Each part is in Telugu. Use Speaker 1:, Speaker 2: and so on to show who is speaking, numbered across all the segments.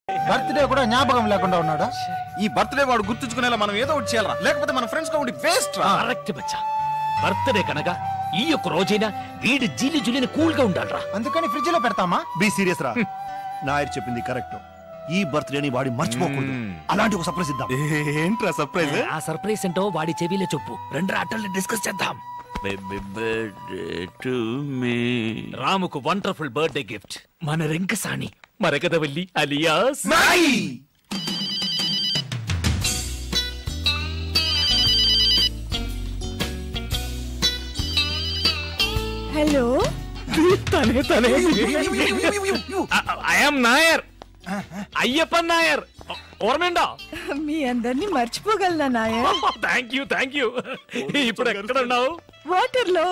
Speaker 1: బర్త్డే కూడా జ్ఞాపకం లేకుండా ఉన్నాడు.
Speaker 2: ఈ బర్త్డే వాడు గుర్తుంచుకునేలా మనం ఏదో ఒకటి చేయాలరా, లేకపోతే మన ఫ్రెండ్స్ గా ఉండి వేస్ట్ రా.
Speaker 3: కరెక్ట్ బచ్చా. బర్త్డే కనుక ఈ యొక్క రోజైనా వీడి జీలి జులిని కూల్ గా ఉండాలరా.
Speaker 1: అందుకని ఫ్రిడ్జ్ లో పెడతామా?
Speaker 4: బి సీరియస్ రా. నాయర్ చెప్పింది కరెక్ట్. ఈ బర్త్డేని వాడి మర్చిపోకూడదు. అలాంటి ఒక సర్ప్రైజ్ ఇద్దాం.
Speaker 2: ఏంట్రా సర్ప్రైజ్?
Speaker 3: ఆ సర్ప్రైజ్ ఏంటో వాడి చెవిలో చెప్పు. రెండు ఆటల్ని డిస్కస్ చేద్దాం. రాముకు వండర్ఫుల్ బర్త్డే గిఫ్ట్ మన రింకసాని మరగదవల్లి అలియాస్
Speaker 5: హలో.
Speaker 3: తనే ఐఎమ్ నాయర్, అయ్యప్పన్ నాయర్. ఓర్మేండా?
Speaker 5: మీ అందరినీ మర్చిపోగలనా నాయర్?
Speaker 3: Thank you. ఇప్పుడు ఎక్కడ ఉన్నావు?
Speaker 5: వాటర్ లో.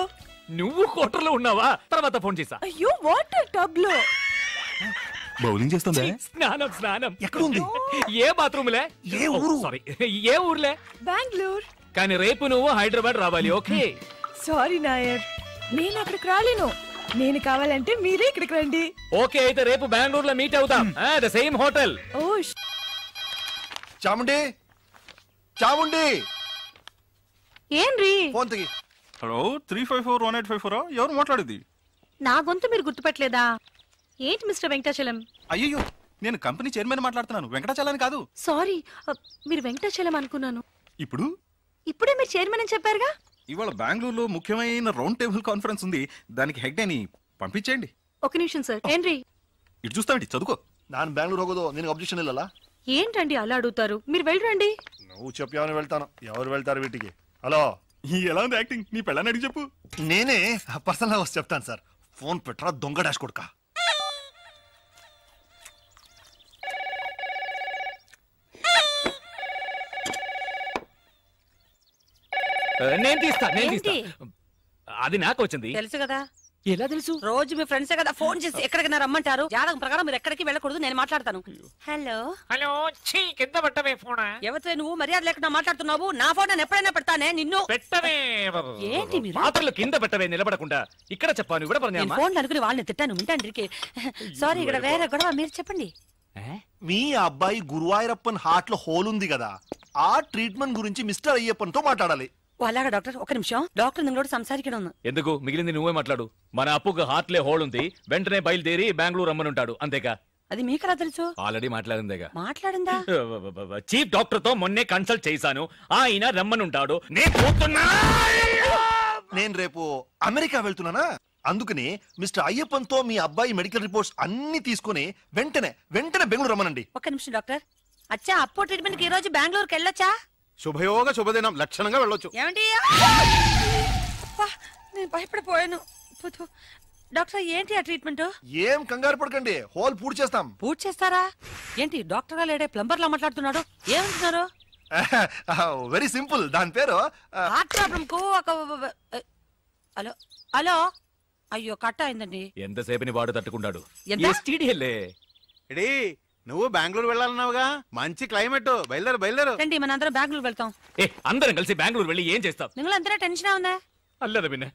Speaker 3: నువ్వు కోటర్లో ఉన్నావా? తర్వాత ఫోన్ చేసా.
Speaker 5: అయ్యో వాటర్ టబ్ లో.
Speaker 2: బౌలింగ్ చేస్తుందా?
Speaker 3: స్నానం.
Speaker 4: ఎక్కడ ఉంది?
Speaker 3: ఏ బాత్రూమ్లే?
Speaker 4: ఏ ఊరు?
Speaker 3: సారీ, ఏ ఊర్లే?
Speaker 5: బెంగళూరు.
Speaker 3: కానీ రేపు నువ్వు హైదరాబాద్ రావాలి. ఓకే?
Speaker 5: సారీ నాయర్, నేను అక్కడికి రాలేను. నేను కావాలంటే మీరే ఇక్కడికి రండి.
Speaker 3: ఓకే, అయితే రేపు బెంగళూరులో మీట్ అవుతాం. The same hotel.
Speaker 5: ఓ
Speaker 4: చాముండి, చాముండి
Speaker 5: ఏంరి?
Speaker 4: ఫోన్ తగి.
Speaker 2: హలో, 3541854. ఎవరు మాట్లాడేది?
Speaker 6: నా గొంతు మీరు గుర్తుపట్టలేదా? ఏంటి మిస్టర్ వెంకటాచలం?
Speaker 2: అయ్యో, నేను కంపెనీ చైర్మన్ మాట్లాడుతున్నాను, వెంకటాచలాని కాదు.
Speaker 6: సారీ, మీరు వెంకటాచలం అనుకున్నాను.
Speaker 2: ఇప్పుడే
Speaker 6: మీరు చైర్మన్ అని చెప్పారుగా.
Speaker 2: ఇవాళ బెంగళూరులో ముఖ్యమైన రౌండ్ టేబుల్ కాన్ఫరెన్స్ ఉంది, దానికి హెడ్ అని పంపించేయండి.
Speaker 6: ఒక నిమిషం సార్. ఏంటి
Speaker 2: ఇటు చూస్తామండి, చదువుకో.
Speaker 4: ನಾನು ಬೆಂಗಳೂರು ಹೋಗೋದು ನಿನಗೆ ಅಬ್ಜೆಕ್ಷನ್ ಇಲ್ಲಲ್ಲ?
Speaker 6: ఏంటండి అలా అడుగుతారు? మీరు వెళ్ళరండి.
Speaker 4: నువ్వు చెప్పావని వెళ్తాను. ఎవరు వెళ్తారు వీటికి? హలో,
Speaker 2: ఎలా ఉంది యాక్టింగ్? నీ పెళ్ళని అడిగి చెప్పు.
Speaker 4: నేనే పర్సనల్ గా వచ్చి చెప్తాను సార్. ఫోన్ పెట్టరా దొంగ డాష్ కొడుక.
Speaker 3: నేను తీస్తా. అది నాకు వచ్చింది.
Speaker 6: తెలుసు కదా.
Speaker 3: ఎలా తెలుసు?
Speaker 6: రోజు మీ ఫ్రెండ్సే కదా ఫోన్ చేసి ఎక్కడికైనా రమ్మంటారు. జాతకం ప్రకారం మీరు ఎక్కడికి వెళ్ళకూడదు, నేను మాట్లాడతాను. హలో
Speaker 3: కింద పెట్టవే ఫోన్.
Speaker 6: ఎవరితో నువ్వు మర్యాద లేకుండా మాట్లాడుతున్నావు? నా ఫోన్ నేను ఎప్పుడైనా పెడతానే నిన్ను.
Speaker 3: పెట్టవే.
Speaker 6: ఏంటి మీరు?
Speaker 3: పాత్రలు కింద పెట్టవే, నిలబడకుండా. ఇక్కడ చెప్పాను, ఇక్కడ
Speaker 6: నేను ఫోన్ అనుకుని వాళ్ళని తిట్టాను. వింటాండ్రికి. సారీ, ఇక్కడ వేరే గొడవ. మీరు చెప్పండి.
Speaker 4: మీ అబ్బాయి గురువాయూరప్పన్ హార్ట్ లో హోల్ ఉంది కదా, ఆ ట్రీట్మెంట్ గురించి మిస్టర్ అయ్యప్పన్ తో మాట్లాడాలి.
Speaker 6: అలాగా డాక్టర్, ఒక నిమిషం. డాక్టర్ నిన్నోడు సంసారికడం.
Speaker 3: ఎందుకు? మిగిలింది నువ్వే మాట్లాడు. మన అప్పుకు హార్ట్లే హోల్ ఉంది, వెంటనే బయలుదేరి బెంగళూరు రమ్మనుంటాడు. అంతేగా?
Speaker 6: అది మీకెలా తెలుసు?
Speaker 3: ఆల్రెడీ మాట్లాడిందేగా.
Speaker 6: మాట్లాడిందా?
Speaker 3: చీఫ్ డాక్టర్ తో మొన్నే కన్సల్ట్ చేశాను, ఆయన రమ్మనుంటాడు. నేను పోతున్నా.
Speaker 4: నేను రేపు అమెరికా వెళ్తున్నానా, అందుకని మిస్టర్ అయ్యప్పన్ తో మీ అబ్బాయి మెడికల్ రిపోర్ట్స్ అన్ని తీసుకుని వెంటనే బెంగళూరు రమ్మనండి.
Speaker 6: ఒక నిమిషం డాక్టర్. అచ్చా, అప్పో ట్రీట్మెంట్ కి ఈ రోజు బెంగళూరుకి వెళ్ళొచ్చా?
Speaker 2: శుభయోగ శుభదినం, లక్షణంగా వెళ్ళొచ్చు.
Speaker 6: ఏమండి? నేను భయపడిపోయాను. డాక్టర్, ఏంటి ఆ ట్రీట్మెంట్?
Speaker 4: ఏం కంగారు పడకండి, హోల్ పూర్తి చేస్తాం.
Speaker 6: పూర్తి చేస్తారా? ఏంటి డాక్టర్ గా లేడే ప్లంబర్ లా మాట్లాడుతున్నాడు? ఏమంటున్నారు?
Speaker 4: వెరీ సింపుల్, దాని పేరు
Speaker 6: హార్ట్ ప్రాబ్లం కు ఒక. హలో హలో, అయ్యో కట్ అయిందండి.
Speaker 3: ఎంతసేపని వాడు తట్టుకుంటాడు.
Speaker 2: నువ్వు బెంగళూరు వెళ్ళాలన్నావుగా, మంచి క్లైమేట్. బయలుదేరు.
Speaker 6: రండి, మన అందరం బెంగళూరు వెళ్తాం.
Speaker 3: అందరం కలిసి బెంగళూరు వెళ్ళి ఏం చేస్తాం?
Speaker 6: നിങ്ങൾ అందరూ టెన్షన్ ఉందా?
Speaker 3: అల్లదా విన్న,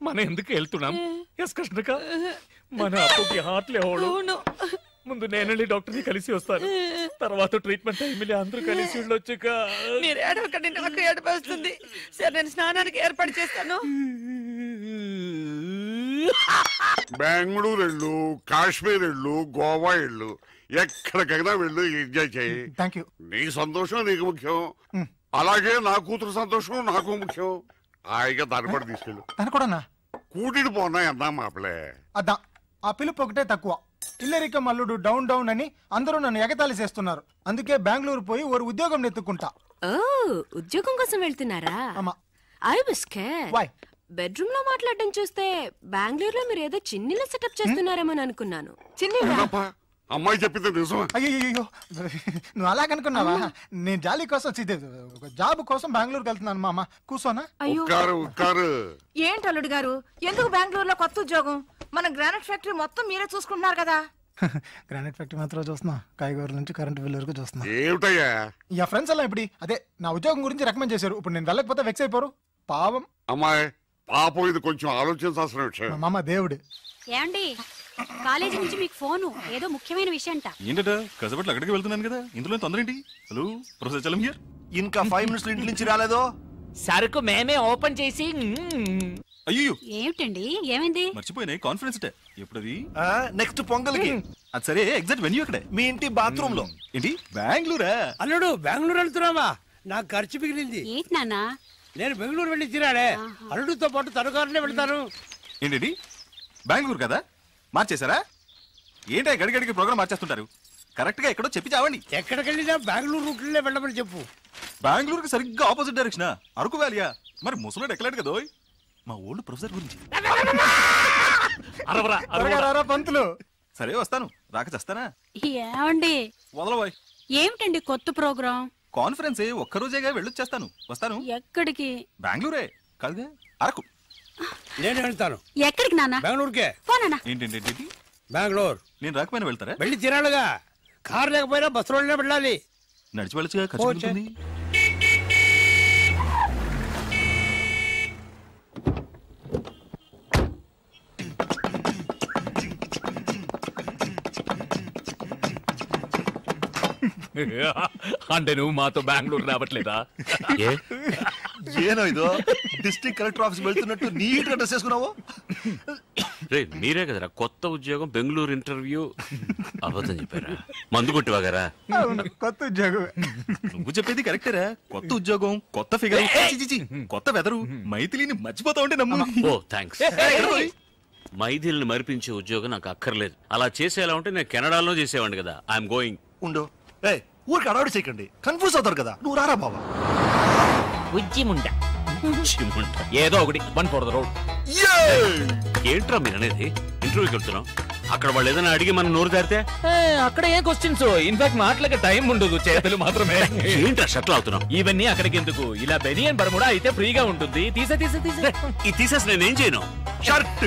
Speaker 3: మనం ఎందుకు వెళ్తున్నాం? మన అప్పుకి హార్ట్లే హోడు. ముందు నేను డాక్టర్ ని కలిసి వస్తాను, తర్వాత ట్రీట్మెంట్ టైంలో అందరూ కలిసి వెళ్ళొచ్చుక.
Speaker 6: మీరు ఏడవకండి, నాకు ఏడుపు వస్తుంది. సరే, నేను స్నానానికి ఏర్పాటు చేస్తాను.
Speaker 7: బెంగళూరు వెళ్ళు, కాశ్మీర్ వెళ్ళు, గోవా వెళ్ళు, ఎక్కడికైనా వెళ్ళు, ఎంజాయ్ చేయి. నీ సంతోషం నీకు ముఖ్యం, అలాగే నా కూతురు సంతోషం నాకు ముఖ్యం. హాయిగా దాని కూడా తీసుకెళ్ళు. కూటిని పోనా ఎందా మాపలే.
Speaker 1: అదా ఆ పిలుపు ఒకటే తక్కువ. ఇల్లరిక మల్లుడు డౌన్ డౌన్ అని అందరూ నన్ను ఎగతాళి చేస్తున్నారు. అందుకే బెంగళూరు పోయి ఓ ఉద్యోగం ఎత్తుకుంటా.
Speaker 8: ఉద్యోగం కోసం వెళ్తున్నారా? I was scared. బెడ్రూమ్ లో మాట్లాడడం చూస్తే బెంగళూరులో మీరు ఏదో చిన్నిల సెటప్ చేస్తున్నారేమో అనుకున్నాను.
Speaker 7: అమ్మాయి చెప్పింది నిజమా?
Speaker 1: అయ్యో, నువ్వు అలాగనుకున్నావా? నేను జాలి కోసం జాబ్ కోసం బెంగళూరుకి వెళ్తున్నాను. మామ కూర్చోనా?
Speaker 5: ఏంటి అల్లుడు గారు, ఎందుకు బెంగళూరులో కొత్త ఉద్యోగం? మన గ్రానైట్ ఫ్యాక్టరీ మొత్తం మీరే చూసుకుంటున్నారు కదా.
Speaker 1: గ్రానైట్ ఫ్యాక్టరీ మాత్రం చూస్తున్నా, కాయగూరల నుంచి కరెంట్ బిల్ వరకు చూస్తున్నా.
Speaker 7: ఏమిటయ్యా
Speaker 1: ఈ ఫ్రెండ్స్ అలా ఇప్పుడు అదే నా ఉద్యోగం గురించి రికమెండ్ చేశారు. ఇప్పుడు నేను వెళ్ళకపోతే వెక్స్ అయిపోరు. పావం
Speaker 7: అమ్మాయి, పాపం ఇది కొంచెం ఆలోచించాల్సిన విషయం.
Speaker 1: మామ దేవుడు.
Speaker 9: ఏమండి కాలేజీ నుంచి మీకు ఫోను, ఏదో ముఖ్యమైన విషయం అంట.
Speaker 2: ఏంటట కసబట్లు అక్కడికి వెళ్తున్నాను కదా, ఇందులో తొందర ఏంటి? Hello professor Chalam here.
Speaker 4: ఇంకా 5 minutes ఇంటి నుంచి రాలేదో?
Speaker 3: సరుకు మేమే ఓపెన్ చేసి.
Speaker 2: అయ్యో
Speaker 9: ఏమిటండి ఏమైంది?
Speaker 2: మర్చిపోయినాయి కాన్ఫరెన్స్ డే ఎప్పుడది?
Speaker 4: నెక్స్ట్ పొంగల్కి.
Speaker 2: అది సరే, ఎగ్జాక్ట్ వెన్యూ అక్కడే.
Speaker 4: మీ ఇంటి బాత్రూమ్ లో.
Speaker 2: ఏంటి బెంగళూరా?
Speaker 10: అల్లుడు బెంగళూరు వెళ్తున్నావా? నాకు ఖర్చు మిగిలింది.
Speaker 9: ఏంటి నాన్న?
Speaker 10: నేను బెంగళూరు వెళ్ళి తిరాడే, అల్లుడితో పాటు తనుకారులే వెళ్తాను.
Speaker 2: ఏంటి బెంగళూరు కదా, మార్చేశారా? ఏంటి గడిగడికి ప్రోగ్రామ్ మార్చేస్తుంటారు? కరెక్ట్ గా ఎక్కడో చెప్పి చావండి.
Speaker 10: ఎక్కడికి వెళ్ళినా బెంగళూరు రూట్లే వెళ్ళమని చెప్పు.
Speaker 2: బెంగళూరుకి సరిగ్గా ఆపోజిట్ డైరెక్షన్. అరకు వ్యాలియా? మరి ముసలాడు ఎక్కలేడు కదా. మా ఓల్డ్ ప్రొఫెసర్ గురించి.
Speaker 1: పంతులు.
Speaker 2: సరే వస్తాను, రాక చేస్తానా?
Speaker 9: ఏమండి
Speaker 2: వదలబోయ్.
Speaker 9: ఏమిటండి కొత్త ప్రోగ్రాం?
Speaker 2: కాన్ఫరెన్స్ ఒక్కరోజేగా వెళ్ళొచ్చేస్తాను. వస్తాను.
Speaker 9: ఎక్కడికి?
Speaker 2: బెంగళూరే కాదుగా, అరకు.
Speaker 10: నేను వెళ్తాను.
Speaker 9: ఎక్కడికి నాన్న?
Speaker 10: బెంగళూరుకే.
Speaker 9: పోనా?
Speaker 2: ఏంటి
Speaker 10: బెంగళూరు
Speaker 2: నేను రాకపోయినా వెళ్తారా?
Speaker 10: వెళ్ళి తిరాడుగా. కారు లేకపోయినా బస్సులోనే వెళ్ళాలి.
Speaker 2: నడిచి వెళ్ళొచ్చుగా, ఖర్చు పెరుగుతుంది.
Speaker 3: అంటే నువ్వు మాతో బెంగళూరు రావట్లేదా?
Speaker 4: ఏనో ఇదో డిస్ట్రిక్ట్ కలెక్టర్ ఆఫీస్ వెళ్తున్నట్టు నీట్ గా డ్రెస్ చేసుకున్నావు.
Speaker 11: మీరే కదరా కొత్త ఉద్యోగం బెంగళూరు ఇంటర్వ్యూ అబద్ధం చెప్పారా? మందు కొట్టివాగారా?
Speaker 1: కొత్త ఉద్యోగం.
Speaker 2: నువ్వు చెప్పేది కరెక్టేరా. కొత్త ఉద్యోగం, కొత్త ఫిగర్, కొత్త వెదరు. మైథిలిని మర్చిపోతా ఉంటే నమ్ము.
Speaker 11: ఓ థ్యాంక్స్. మైథిలిని మరిపించే ఉద్యోగం నాకు అక్కర్లేదు. అలా చేసేలా ఉంటే నేను కెనడాలో చేసేవాడిని కదా. I'm going.
Speaker 4: ఉండు, ఊరికి అడవాడు చేయకండి, కన్ఫ్యూజ్ అవుతారు కదా. నువ్వు రారా బాబా.
Speaker 3: ఏదో ఒకటి వన్ ఫర్ ద రోడ్.
Speaker 11: ఏంట్రా మీరు అనేది? ఇంటర్వ్యూకి వెళ్తున్నాం, అక్కడ వాళ్ళు ఏదైనా అడిగి మనం నోరు జారితే
Speaker 3: అక్కడ ఏ క్వశ్చన్స్? ఇన్ఫాక్ట్ మాటలకి టైం ఉండదు, చేతులు మాత్రమే.
Speaker 11: ఏంట్రా షట్లు అవుతున్నాం?
Speaker 3: ఇవన్నీ అక్కడికి ఎందుకు? ఇలా బెనియన్ బర్ముడా అయితే ఫ్రీగా ఉంటుంది.
Speaker 11: ఇది తీసేసి నేనేం చేయను?
Speaker 4: షర్ట్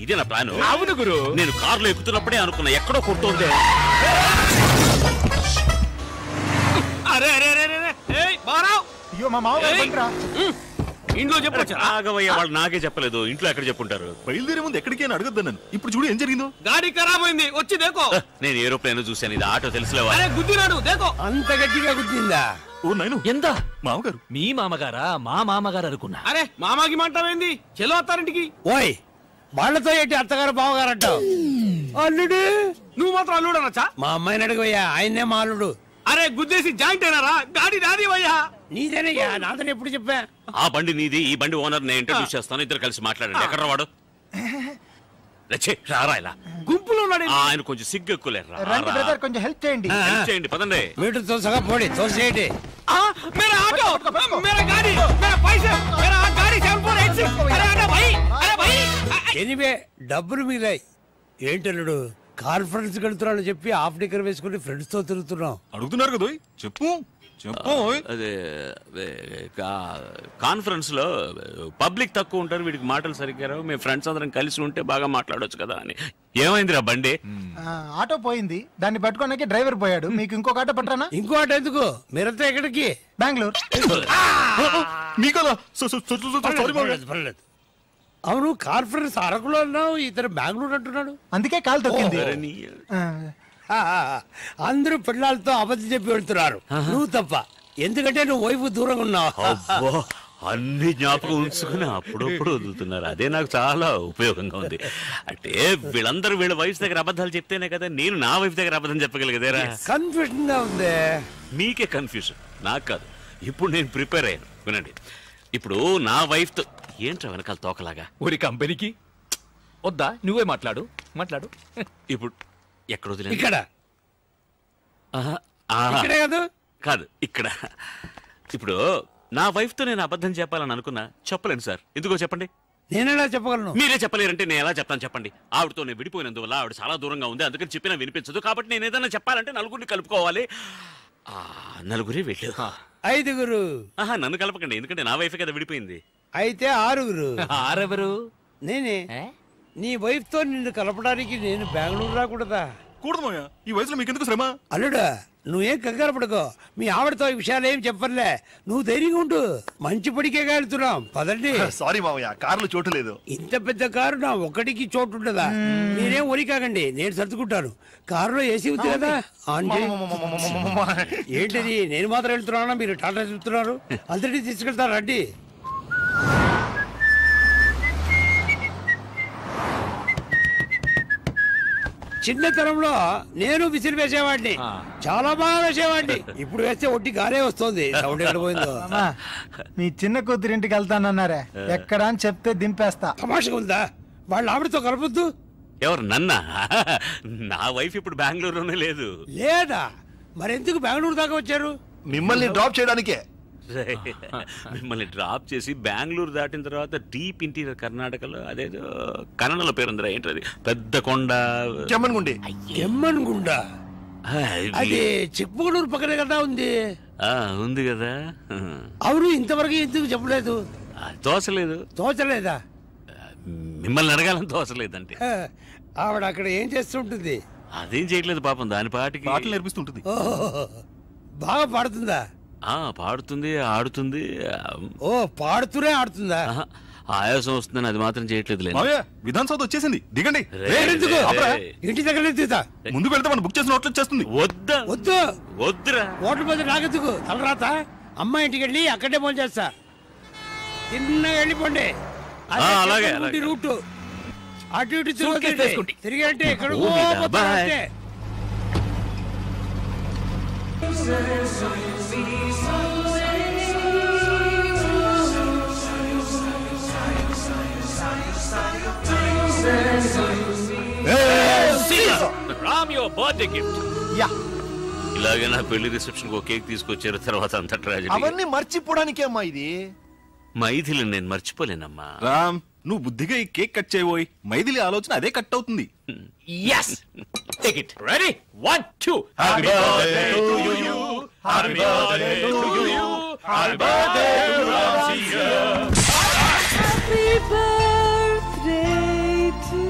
Speaker 11: ఇదే నా ప్లాన్.
Speaker 3: అవును గురు,
Speaker 11: నేను కారులో ఎక్కుతున్నప్పుడే అనుకున్నా ఎక్కడో కొడుతుంది.
Speaker 3: అరే అరే అరే
Speaker 1: అయ్యో మా మావ
Speaker 3: ఇంట్లో చెప్పొచ్చు.
Speaker 11: ఆగవయ్య, వాళ్ళు నాకే చెప్పలేదు. ఇంట్లో ఎక్కడ చెప్పుంటారు?
Speaker 2: బయలుదేరే ముందు ఎక్కడికి అని అడగద్దు నన్ను. ఇప్పుడు చూడు ఏం జరిగిందో.
Speaker 3: గాడి ఖరాబ్ అయింది, వచ్చి దేకో.
Speaker 11: నేను ఏరోప్లేన్ చూశాను, ఇది ఆటో తెలుసులేవా?
Speaker 3: గుద్దినాడు దేకో.
Speaker 10: అంత గట్టిగా గుద్దిందా?
Speaker 2: ఓ నైను,
Speaker 3: ఎంత
Speaker 2: మామగారు?
Speaker 3: మీ మామగారా? మా మామగారు అనుకున్నా. అరే మామాకి మాంటావేంది? చెలో అత్తారింటికి.
Speaker 10: ఓయ్, వాళ్ళతో ఏంటి అత్తగారు బావగారు అంటావు? అల్లుడు
Speaker 3: నువ్వు మాత్రం అల్లుడు అనొచ్చా?
Speaker 10: మా అమ్మాయిని అడుగుయ్యా, ఆయన్నే మా అల్లుడు.
Speaker 3: అరే గుద్దేసి జాయింట్ అయినారా? గాడి నాది వయ్యా.
Speaker 10: నీదేనయ్యా, నాదని ఎప్పుడు చెప్పా?
Speaker 11: ఆ బండి నీది, ఈ బండి ఓనర్ నేను ఇంట్రడ్యూస్ చేస్తాను. ఇద్దరు కలిసి మాట్లాడండి. ఎక్కడ వాడు? రారా ఇలా.
Speaker 3: గుంపులో ఉన్నాడు.
Speaker 11: ఆయన కొంచెం సిగ్గు ఎక్కువలేరు.
Speaker 1: కొంచెం హెల్ప్ చేయండి.
Speaker 11: హెల్ప్ చేయండి, పదండి.
Speaker 10: మీటర్ తోసగా పోడి, తోసేయండి.
Speaker 3: मेरा ऑटो, मेरा गाड़ी, मेरा पैसे, मेरा गाड़ी 7486. अरे आना भाई, अरे भाई.
Speaker 10: ఎనివే డబ్బులు మిగిలాయి. ఏంటల్లుడు కాన్ఫరెన్స్ వెళ్తున్నాను చెప్పి హాఫ్ డిక్కర్ వేసుకుని ఫ్రెండ్స్ తో తిరుగుతున్నాం.
Speaker 2: అడుగుతున్నారు కదా, చెప్పు చెప్పు.
Speaker 11: అదే కాన్ఫరెన్స్ లో పబ్లిక్ తక్కువ ఉంటారు, వీడికి మాటలు సరిగ్గా రావు. మేము ఫ్రెండ్స్ అందరం కలిసి ఉంటే బాగా మాట్లాడొచ్చు కదా అని. ఏమైందిరా బండి?
Speaker 1: ఆటో పోయింది, దాన్ని పట్టుకోడానికి డ్రైవర్ పోయాడు. మీకు ఇంకొక ఆటో పట్టరానా?
Speaker 10: ఇంకో ఆటో ఎందుకు? మీరంతా ఎక్కడికి?
Speaker 1: బెంగళూరు.
Speaker 10: పర్లేదు. అవును, కాన్ఫరెన్స్ అరకులో అన్నావు, ఇతను బెంగళూరు అంటున్నాడు.
Speaker 1: అందుకే కాలు తొక్కింది.
Speaker 10: అందరూ పిల్లలతో అబద్ధం చెప్పి వెళ్తున్నారు, నువ్వు తప్ప. ఎందుకంటే నువ్వు వైపు దూరంగా ఉన్నావు.
Speaker 11: అన్ని జ్ఞాపకం ఉంచుకుని అప్పుడప్పుడు వదులుతున్నారు. అదే నాకు చాలా ఉపయోగంగా ఉంది. అంటే వీళ్ళందరూ వీళ్ళ వైఫ్ దగ్గర అబద్ధాలు చెప్తేనే కదా నేను నా వైఫ్ దగ్గర అబద్ధం చెప్పగలిగేదేరా.
Speaker 10: కన్ఫ్యూజన్ గా ఉంది.
Speaker 11: మీకే కన్ఫ్యూజన్, నాకు కాదు. ఇప్పుడు నేను ప్రిపేర్ అయ్యాను, వినండి. ఇప్పుడు నా వైఫ్ తో ఏంట్రా వెనకాల తోకలాగా?
Speaker 3: ఊరి కంపెనీకి వద్దా? నువ్వే మాట్లాడు.
Speaker 11: ఇప్పుడు ఎక్కడ వదిలేదు?
Speaker 10: ఇక్కడ
Speaker 11: కాదు, ఇక్కడ. ఇప్పుడు నా వైఫ్ తో నేను అబద్ధం చెప్పాలని అనుకున్నా, చెప్పలేను సార్. ఎందుకో చెప్పండి.
Speaker 10: నేనేలా చెప్పగలను?
Speaker 11: మీరే చెప్పలేరంటే నేను ఎలా చెప్తాను చెప్పండి. ఆవిడతో నేను విడిపోయినందువల్ల ఆవిడ చాలా దూరంగా ఉంది, అందుకని చెప్పినా వినిపించదు. కాబట్టి నేను ఏదైనా చెప్పాలంటే నలుగురిని కలుపుకోవాలి. నలుగురే వెళ్ళు.
Speaker 10: 5గురు.
Speaker 11: నన్ను కలపకండి, ఎందుకంటే నా వైఫ్ కదా విడిపోయింది.
Speaker 10: అయితే 6గురు.
Speaker 3: ఆరెవరు?
Speaker 10: నేనే. నీ వైఫ్ తో నిన్ను కలపడానికి నేను బెంగళూరు రాకూడదా?
Speaker 2: కూడదు మామయ్య, ఈ వయసులో మీకెందుకు శ్రమ?
Speaker 10: అల్లుడా నువ్వేం కంగారు పడుకో, మీ ఆవిడతో ఈ విషయాలు ఏం చెప్పర్లే, నువ్వు ధైర్యంగా ఉండు. మంచి పడికే వెళ్తున్నాం, పదండి.
Speaker 4: సారీ మామయ్య, కారులో చోటు లేదు.
Speaker 10: ఇంత పెద్ద కారు నా ఒక్కడికి చోటు ఉంటుందా? మీరేం ఒరి కాకండి, నేను సర్దుకుంటాను. కారులో ఏసీ ఉంది కదా, ఆన్ చేయి. ఏంటిది, నేను మాత్రం వెళ్తున్నానా, మీరు టాటా చెప్తున్నారు? అందరినీ తీసుకెళ్తారు రండి. చిన్నతనంలో నేను విసిరి వేసేవాడిని, చాలా బాగా వేసేవాడిని. ఇప్పుడు వేస్తే ఒట్టి గారే వస్తుంది. సౌండ్ ఎక్కడ పోయిందో.
Speaker 1: మీ చిన్న కూతురింటికి వెళ్తానన్నారే, ఎక్కడ అని చెప్తే దింపేస్తా.
Speaker 10: తమాషగా ఉందా? వాళ్ళ ఆవిడతో కలపొద్దు.
Speaker 11: ఎవరు నన్నా? నా వైఫ్ ఇప్పుడు బెంగళూరులోనే లేదు.
Speaker 10: లేదా? మరెందుకు బెంగళూరు దాకా వచ్చారు?
Speaker 4: మిమ్మల్ని డ్రాప్ చేయడానికే.
Speaker 11: మిమ్మల్ని డ్రాప్ చేసి బెంగళూరు దాటిన తర్వాత డీప్ ఇంటీరియర్ కర్ణాటకలో అదేదో కన్నడలో పేరుందిరా, ఏంటది, పెద్ద కొండ,
Speaker 4: కెమ్మన్గుండి.
Speaker 10: కెమ్మన్గుండ అది చిక్మగళూరు పక్కనే కదా ఉంది.
Speaker 11: ఉంది కదా.
Speaker 10: అవును, ఇంతవరకు ఎందుకు చెప్పలేదు?
Speaker 11: తోచలేదు.
Speaker 10: తోచలేదా?
Speaker 11: మిమ్మల్ని అడగాలని తోచలేదంటే.
Speaker 10: ఆవిడ అక్కడ ఏం చేస్తుంటుంది?
Speaker 11: అదేం చేయట్లేదు పాపం, దాని పాటికి
Speaker 2: పాటలు నేర్పిస్తుంటుంది.
Speaker 10: బాగా పాడుతుందా?
Speaker 11: పాడుతుంది, ఆడుతుంది.
Speaker 10: ఓ, పాడుతూనే ఆడుతుందా?
Speaker 11: ఆయాసం వస్తుందని అది మాత్రం చేయట్లేదు.
Speaker 2: విధాన్ సౌత్ వచ్చేసింది, దిగండి.
Speaker 10: ఇంటి దగ్గర దిగుతా.
Speaker 2: ముందుకు వెళ్తే మనం బుక్ చేసిన హోటల్ చేస్తుంది.
Speaker 11: వద్దా?
Speaker 10: వద్దు
Speaker 11: వద్దురా.
Speaker 10: హోటల్ మీద నాకెందుకు తలరాత? అమ్మ ఇంటికి వెళ్ళి అక్కడే ఫోన్ చేస్తా. తిన్నగా వెళ్ళిపోండి.
Speaker 11: అలాగే
Speaker 10: రూట్ అటు ఇటు తిరిగి అంటే ఎక్కడ
Speaker 11: ఇలాగే నా పెళ్లి రిసెప్షన్ ఒక కేక్ తీసుకొచ్చారు, తర్వాత అంత ట్రాజెడీ.
Speaker 4: అవన్నీ మర్చిపోవడానికే అమ్మా ఇది.
Speaker 11: మైథిలి నేను మర్చిపోలేనమ్మా.
Speaker 2: రామ్, నువ్వు బుద్ధిగా ఈ కేక్ కట్ చేయబోయి మైథిలి ఆలోచన అదే కట్ అవుతుంది.
Speaker 3: Yes! Take it. Ready? 1, 2. Happy birthday to you. Happy birthday to you. Happy birthday to Ramsiya.
Speaker 5: Happy birthday to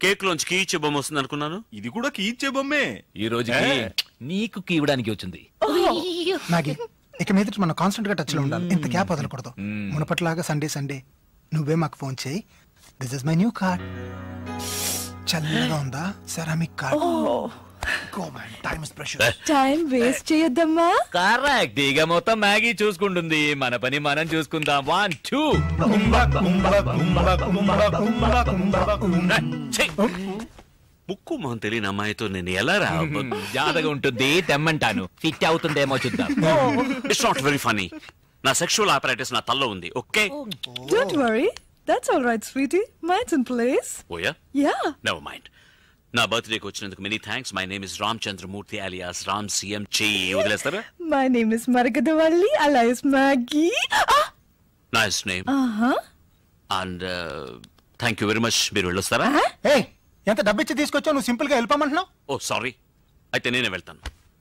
Speaker 11: cake లోంచి కీ ఇచ్చే బొమ్మ వస్తుంది అనుకున్నాను.
Speaker 2: ఇది కూడా కీ ఇచ్చే బొమ్మే.
Speaker 3: ఈ రోజుకి నీకు కీ ఇవ్వడానికి వచ్చింది.
Speaker 1: నాగి, ఇక మీదట మనం కాన్స్టెంట్ గా టచ్ లో ఉండాలి. ఇంత క్యాప్ వదలకూడదు. మునపట్లాగా సండే సండే నువ్వే మాకు ఫోన్ చేయి. This is my new card. చల్లగా ఉందా? Ceramic card.
Speaker 5: టైం వేస్ట్ చేయొద్దమ్మా.
Speaker 3: కరెక్ట్. ఇక మొత్తం మ్యాగీ చూసుకుంటుంది, మన పని మనం చూసుకుందాం. 1, 2.
Speaker 11: ముక్కు మొహం తెలియని అమ్మాయితో నేను ఎలా రా?
Speaker 3: జాతగా ఉంటుంది, తెమ్మంటాను. ఫిట్ అవుతుందేమో చూద్దాం.
Speaker 11: It's not very funny. నా సెక్షువల్ ఆపరేటర్స్ నా తల్లో ఉంది. Okay,
Speaker 5: don't worry, that's all right sweetie. Minds in place.
Speaker 11: Oh yeah?
Speaker 5: Yeah.
Speaker 11: Never mind. నా బర్త్డేకి వచ్చినందుకు many thanks. My name is Ramachandramurthy alias Ram CM. చెయ్యి వదిలేస్తారా?
Speaker 5: My name is Maragadavalli alias Maggie.
Speaker 11: Nice name. And thank you very much. మీరు వెళ్ళొస్తారా?
Speaker 1: ఎంత డబ్బిచ్చి తీసుకొచ్చావు, నువ్వు సింపుల్ గా వెళ్ళిపోమంటున్నావు?
Speaker 11: ఓ సారీ, అయితే నేనే వెళ్తాను.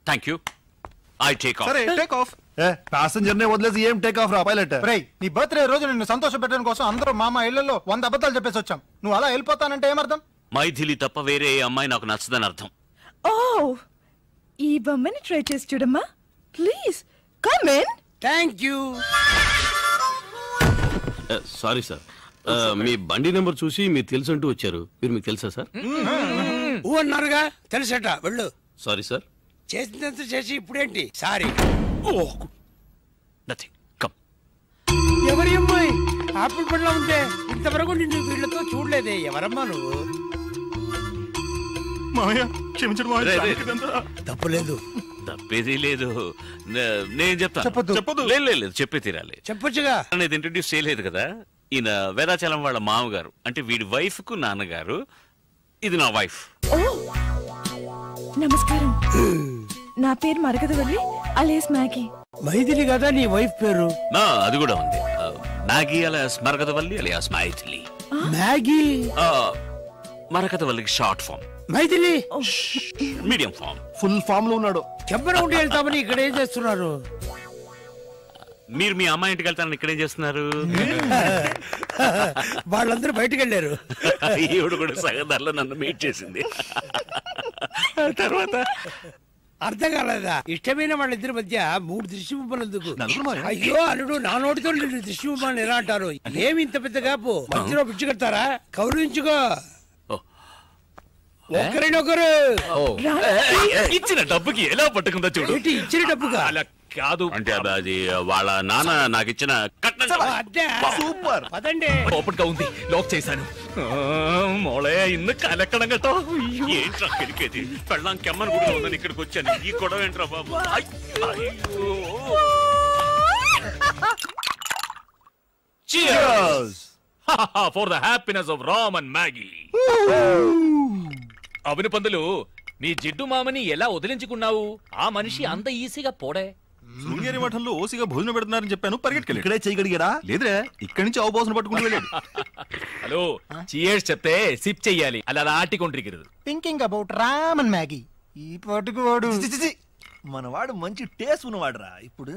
Speaker 11: Thank you. I take off.
Speaker 2: సరే, టేక్ ఆఫ్.
Speaker 4: ప్యాసింజర్ నే వదిలేసి ఏం టేక్ ఆఫ్ రా పైలట్?
Speaker 1: నీ బర్త్డే రోజు నిన్ను సంతోష పెట్టడం కోసం అందరూ మామ ఇళ్లలో 100 అబద్ధాలు చెప్పేసి వచ్చాం. నువ్వు అలా వెళ్ళిపోతానంటే ఏమర్థం?
Speaker 11: మైథిలి తప్ప వేరే ఏ అమ్మాయి నాకు నచ్చదని అర్థం.
Speaker 5: ఓ, ఈ బొమ్మని ట్రై చేసి చూడమ్మా. Please come in.
Speaker 10: Thank you.
Speaker 12: Sorry sir, మీ బండి నెంబర్ చూసి మీరు తెలుసంటూ వచ్చారు. మీరు మీకు తెలుసా సార్?
Speaker 10: ఊ అన్నారుగా, తెలుసట. వెళ్ళు.
Speaker 12: Sorry sir.
Speaker 10: చేసినంత చేసి ఇప్పుడేంటి సారీ?
Speaker 11: నథింగ్. కమ్.
Speaker 10: ఎవరి అమ్మాయి ఆపిల్ పండ్లో ఉంటే ఇంతవరకు నిన్ను వీళ్ళతో చూడలేదే. ఎవరమ్మా నువ్వు?
Speaker 2: మామయ్య క్షమించడం.
Speaker 10: తప్పులేదు.
Speaker 11: తప్పేది లేదు. నేను చెప్తాను.
Speaker 1: చెప్పొద్దు.
Speaker 11: లేదు, చెప్పే తీరాలి.
Speaker 10: చెప్పొచ్చుగా.
Speaker 11: అనేది ఇంట్రడ్యూస్ చేయలేదు కదా. ఈయన వేదాచలం వాళ్ళ మామగారు, అంటే వీడి వైఫ్ కు నాన్నగారు. ఇది నా వైఫ్.
Speaker 5: నమస్కారం, నా పేరు మరగదవల్లి alias మ్యాగీ.
Speaker 10: మైథిలి కదా నీ వైఫ్ పేరు?
Speaker 11: అది కూడా ఉంది. Maggie alias Maragadavalli alias Mythili.
Speaker 10: Maggie
Speaker 11: మరగదవల్లికి short form.
Speaker 10: Mythili
Speaker 11: medium form.
Speaker 4: Full form లో ఉన్నాడు.
Speaker 10: చెప్పన ఉండి వెళ్తామని ఇక్కడ ఏం చేస్తున్నారు?
Speaker 11: మీరు మీ అమ్మాయి ఇంటికి వెళ్తానని ఇక్కడేం చేస్తున్నారు?
Speaker 10: వాళ్ళందరూ బయటకు వెళ్ళారు.
Speaker 11: ఈవిడ కూడా సగదారిలో నన్ను మీట్ చేసింది. తర్వాత
Speaker 10: అర్థం కాలేదా? ఇష్టమైన వాళ్ళిద్దరి మధ్య 3 దృష్టి బొమ్మలు ఎందుకు? అయ్యో అల్లుడు, నా నోటితో 2 దృష్టి బొమ్మలు ఎలా అంటారు? ఏమి ఇంత పెద్ద గాపు? మధ్యలో పిచ్చి కడతారా? కౌరించుకో. ఒకరినొకరు
Speaker 3: ఇచ్చిన డబ్బుకి ఎలా పట్టుకుందో చూడు.
Speaker 10: ఇచ్చిన డబ్బుగా?
Speaker 3: అలా కాదు
Speaker 11: అంటే అది వాళ్ళ నాన్న నాకు ఇచ్చిన
Speaker 10: సూపర్. పదండి.
Speaker 3: ఓపెన్ గా ఉంది, లాక్ చేశాను. మోళే ఇన్ను కలెక్కడం గట్టో.
Speaker 11: ఏంట్రా కెలికేది? పెళ్ళాం కెమ్మని గుడిలో ఉందని ఇక్కడికి వచ్చాను. ఈ గొడవ ఏంట్రా బాబు?
Speaker 3: Cheers for the happiness of Ram and Maggie. అవును పందులు, నీ జిడ్డు మామని ఎలా వదిలించుకున్నావు? ఆ మనిషి అంత ఈజీగా పోడే.
Speaker 2: శృంగేరి మఠంలో ఓసిగా భోజనం పెడుతున్నారని చెప్పాను, పరిగెట్టుకెళ్ళి.
Speaker 4: ఇక్కడే చేయగలిగాడా?
Speaker 2: లేదురే, ఇక్కడి నుంచి అవబోసన పట్టుకుంటూ వెళ్ళాడు.
Speaker 3: హలో, చియర్స్ చెప్తే సిప్ చెయ్యాలి, అలా ఆటికొండ్రిగిరదు.
Speaker 1: Thinking about Ram and Maggie. ఈ పాటుకు వాడు
Speaker 4: మనవాడు మంచి టేస్ట్ ఉన్నవాడురా. ఇప్పుడు